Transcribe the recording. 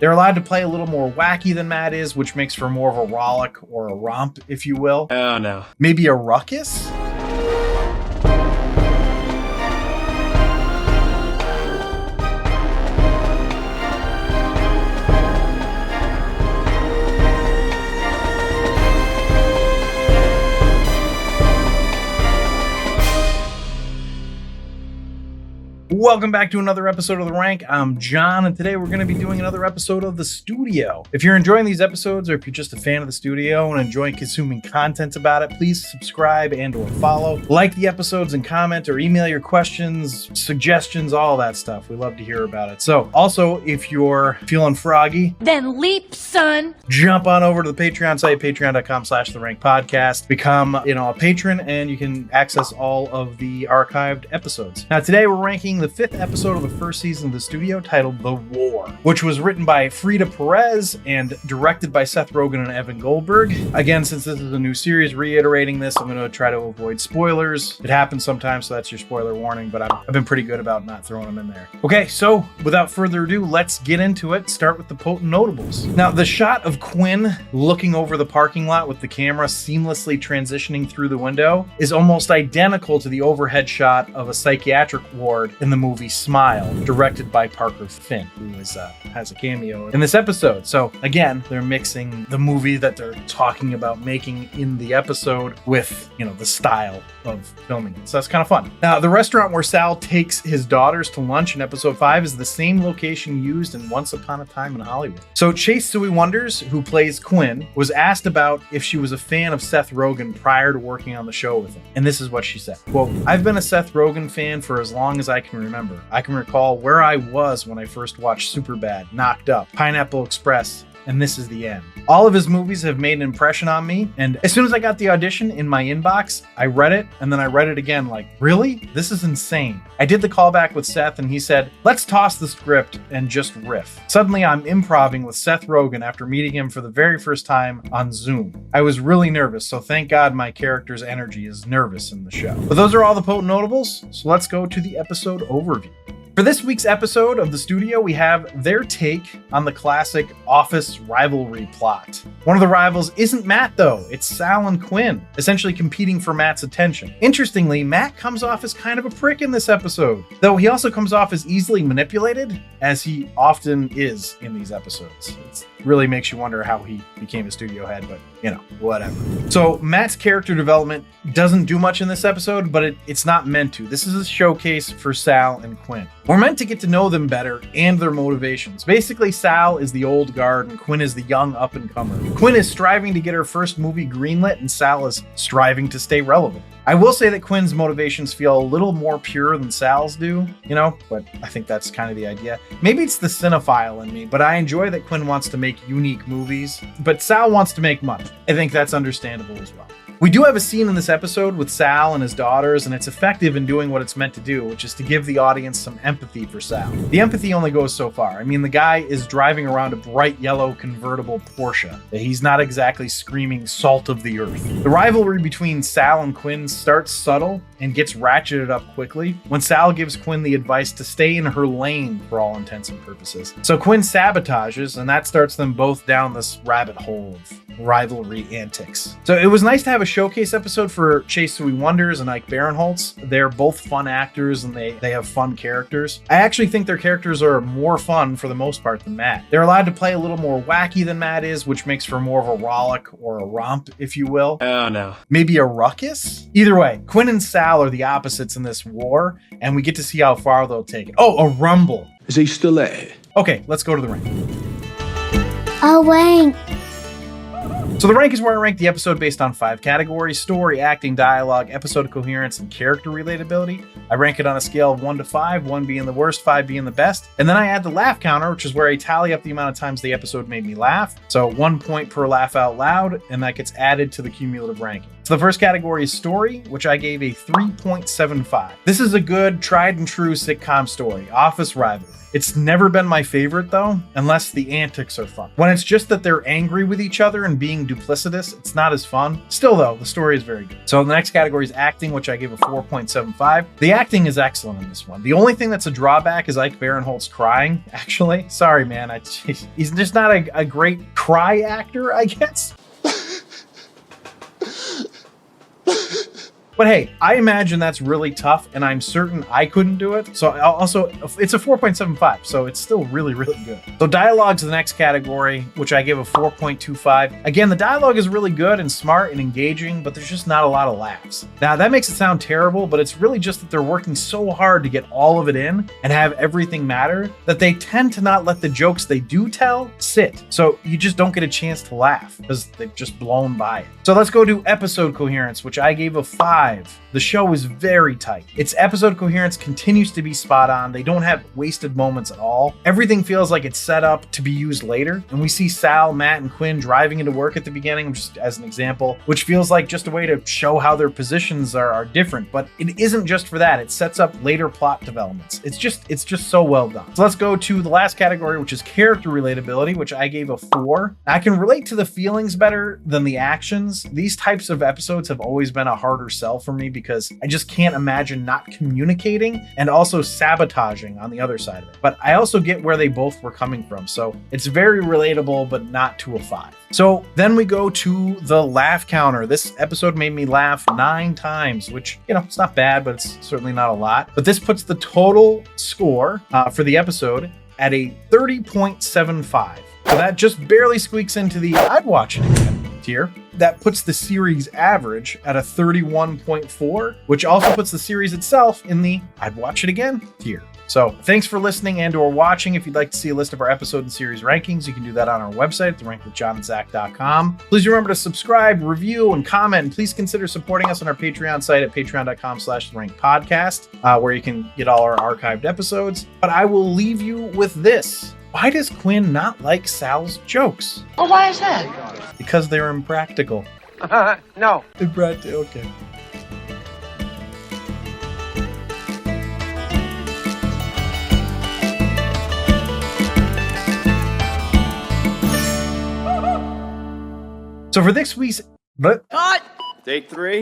They're allowed to play a little more wacky than Matt is, which makes for more of a rollick or a romp, if you will. Oh, no. Maybe a ruckus? Welcome back to another episode of The Rank. I'm John, and today we're going to be doing another episode of The Studio. If you're enjoying these episodes, or if you're just a fan of The Studio and enjoying consuming content about it, please subscribe and or follow. Like the episodes and comment or email your questions, suggestions, all that stuff. We love to hear about it. So, also, if you're feeling froggy, then leap, son. Jump on over to the Patreon site, patreon.com/TheRankPodcast. Become, a patron, and you can access all of the archived episodes. Now, today we're ranking the 5th episode of the first season of The Studio, titled The War, which was written by Frida Perez and directed by Seth Rogen and Evan Goldberg. Again, since this is a new series, reiterating this, I'm going to try to avoid spoilers. It happens sometimes, so that's your spoiler warning, but I've been pretty good about not throwing them in there. Okay, so without further ado, let's get into it. Start with the potent notables. Now, the shot of Quinn looking over the parking lot with the camera seamlessly transitioning through the window is almost identical to the overhead shot of a psychiatric ward in the movie Smile, directed by Parker Finn, who has a cameo in this episode. So again, they're mixing the movie that they're talking about making in the episode with, the style of filming it. So that's kind of fun. Now, the restaurant where Sal takes his daughters to lunch in episode 5 is the same location used in Once Upon a Time in Hollywood. So Chase Sui Wonders, who plays Quinn, was asked about if she was a fan of Seth Rogen prior to working on the show with him. And this is what she said. Quote, "I've been a Seth Rogen fan for as long as I can remember. I can recall where I was when I first watched Superbad, Knocked Up, Pineapple Express, and This Is the End. All of his movies have made an impression on me, and as soon as I got the audition in my inbox, I read it, and then I read it again like, really? This is insane. I did the callback with Seth, and he said, let's toss the script and just riff. Suddenly, I'm improvising with Seth Rogen after meeting him for the very first time on Zoom. I was really nervous, so thank God my character's energy is nervous in the show." But those are all the potent notables, so let's go to the episode overview. For this week's episode of The Studio, we have their take on the classic office rivalry plot. One of the rivals isn't Matt, though. It's Sal and Quinn, essentially competing for Matt's attention. Interestingly, Matt comes off as kind of a prick in this episode, though he also comes off as easily manipulated, as he often is in these episodes. It really makes you wonder how he became a studio head, but, whatever. So Matt's character development doesn't do much in this episode, but it's not meant to. This is a showcase for Sal and Quinn. We're meant to get to know them better and their motivations. Basically, Sal is the old guard and Quinn is the young up-and-comer. Quinn is striving to get her first movie greenlit, and Sal is striving to stay relevant. I will say that Quinn's motivations feel a little more pure than Sal's do, but I think that's kind of the idea. Maybe it's the cinephile in me, but I enjoy that Quinn wants to make unique movies, but Sal wants to make money. I think that's understandable as well. We do have a scene in this episode with Sal and his daughters, and it's effective in doing what it's meant to do, which is to give the audience some empathy for Sal. The empathy only goes so far. I mean, the guy is driving around a bright yellow convertible Porsche. He's not exactly screaming salt of the earth. The rivalry between Sal and Quinn starts subtle and gets ratcheted up quickly when Sal gives Quinn the advice to stay in her lane for all intents and purposes. So Quinn sabotages, and that starts them both down this rabbit hole of rivalry antics. So it was nice to have a showcase episode for Chase Sui Wonders and Ike Barinholtz. They're both fun actors and they have fun characters. I actually think their characters are more fun for the most part than Matt. They're allowed to play a little more wacky than Matt is, which makes for more of a rollick or a romp, if you will. Oh, no. Maybe a ruckus? Either way, Quinn and Sal are the opposites in this war, and we get to see how far they'll take it. Oh, a rumble. Is he still there? Okay, let's go to the rank. A rank. So the rank is where I rank the episode based on 5 categories: story, acting, dialogue, episode coherence, and character relatability. I rank it on a scale of 1 to 5, 1 being the worst, 5 being the best. And then I add the laugh counter, which is where I tally up the amount of times the episode made me laugh. So 1 point per laugh out loud, and that gets added to the cumulative ranking. So the first category is story, which I gave a 3.75. This is a good, tried and true sitcom story, office rivalry. It's never been my favorite though, unless the antics are fun. When it's just that they're angry with each other and being duplicitous. It's not as fun. Still, though, the story is very good. So the next category is acting, which I gave a 4.75. The acting is excellent in this one. The only thing that's a drawback is Ike Barinholtz crying, actually. Sorry, man. He's just not a great cry actor, I guess. But hey, I imagine that's really tough, and I'm certain I couldn't do it. So also, it's a 4.75, so it's still really, really good. So dialogue's the next category, which I give a 4.25. Again, the dialogue is really good and smart and engaging, but there's just not a lot of laughs. Now, that makes it sound terrible, but it's really just that they're working so hard to get all of it in and have everything matter that they tend to not let the jokes they do tell sit. So you just don't get a chance to laugh because they've just blown by it. So let's go to episode coherence, which I gave a 5. The show is very tight. Its episode coherence continues to be spot on. They don't have wasted moments at all. Everything feels like it's set up to be used later. And we see Sal, Matt, and Quinn driving into work at the beginning, just as an example, which feels like just a way to show how their positions are different. But it isn't just for that. It sets up later plot developments. It's just so well done. So let's go to the last category, which is character relatability, which I gave a 4. I can relate to the feelings better than the actions. These types of episodes have always been a harder sell for me because I just can't imagine not communicating and also sabotaging on the other side of it. But I also get where they both were coming from. So it's very relatable, but not to a 5. So then we go to the laugh counter. This episode made me laugh 9 times, which, it's not bad, but it's certainly not a lot. But this puts the total score for the episode at a 30.75. So that just barely squeaks into the I'd watch it again tier. That puts the series average at a 31.4, which also puts the series itself in the I'd watch it again tier. So thanks for listening and or watching. If you'd like to see a list of our episode and series rankings, you can do that on our website at therankwithjohnandzach.com. Please remember to subscribe, review, and comment. And please consider supporting us on our Patreon site at patreon.com/therankedpodcast, where you can get all our archived episodes. But I will leave you with this. Why does Quinn not like Sal's jokes? Well, why is that? Because they're impractical. No. Impractical, okay. So for this week's... Cut! Take 3.